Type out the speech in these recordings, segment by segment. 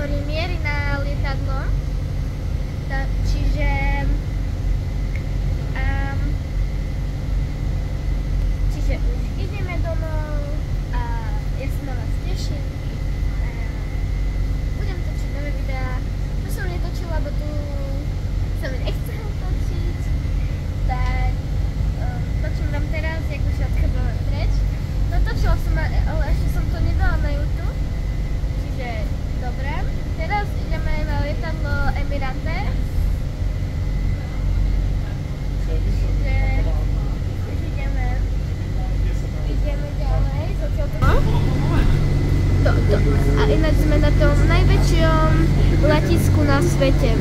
ktorý mierí na lietadlo. Čiže už ideme domov a ja sa na vás teším. Budem točiť nové videá. Tu som netočila, lebo tu sa mi nechcel točiť. Tak točím vám teraz, jak už odchádzame preč. Natočila som, ale ešte som to nedala na YouTube. Čiže dobre. Teraz ideme na lietadlo Emirate. Ideme ďalej. A ináč sme na tom najväčšom letisku na svete.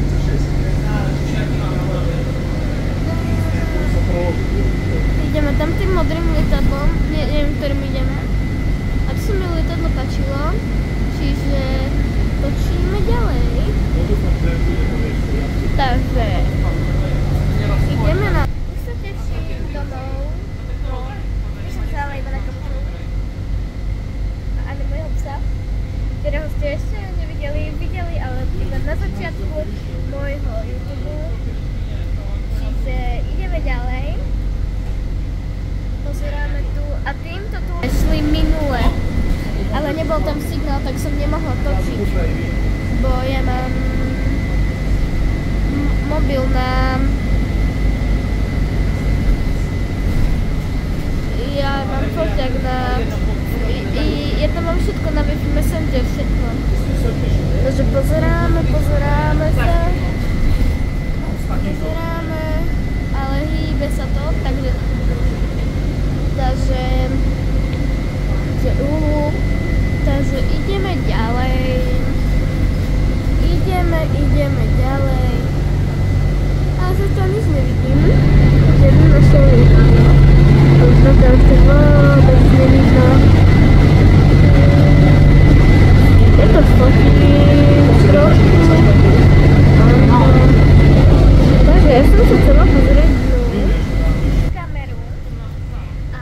Ideme tam tým modrým lietadlom, neviem, ktorým ideme. A tu sa mi lietadlo páčilo, čiže točíme ďalej. Takže ideme na... Už sa teším domov. Už som sa ale iba na kapču. A na mojho psa, ktorého ste ešte videli, ale iba na začiatku môjho YouTube. Čiže ideme ďalej. Pozeráme tu a týmto tu šli minule. Ale nebol tam signál, tak som nemohla točiť. Bo ja mám mobil na... Ja mám foťák na... Ja tam mám všetko na Wi-Fi Messenger, všetko. Takže pozeráme sa. Pozeráme, ale hýbe sa to, takže ideme ďalej. Ideme ďalej. A zatiaľ nič nevidím. Ideme na šovu. A už na to vôbec nevidno. Je to fotím trošku. Takže ja som sa chcela pozrieť kameru. A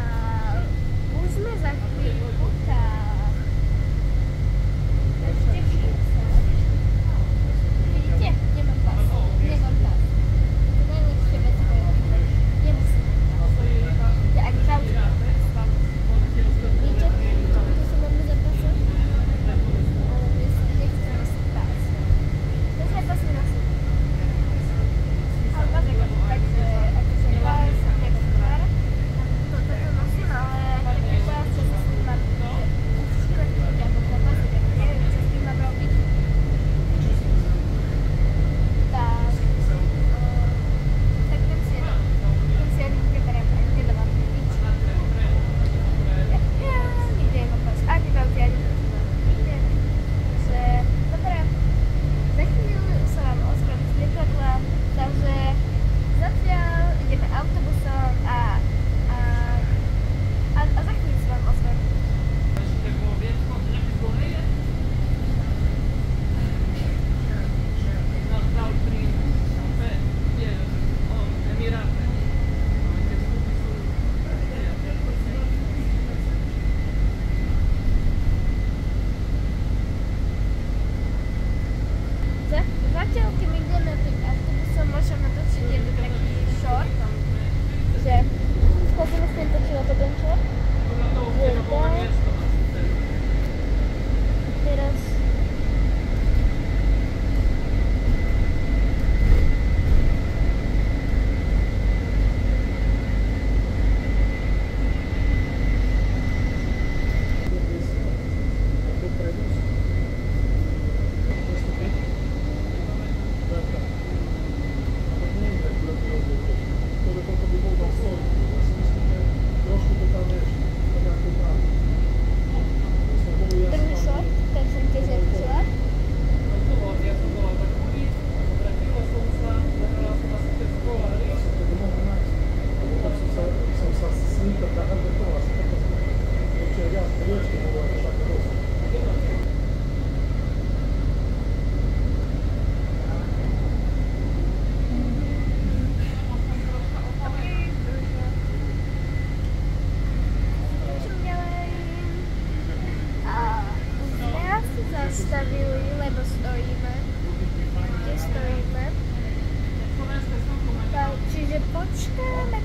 už sme za chvíľku tam. Teším sa. Vidíte? Nemám pás. To najlepšie vec moje. Nemusím. Tak, čau. Vidíte? zastavili, lebo stojíme. Kde stojíme? Čiže počkáme.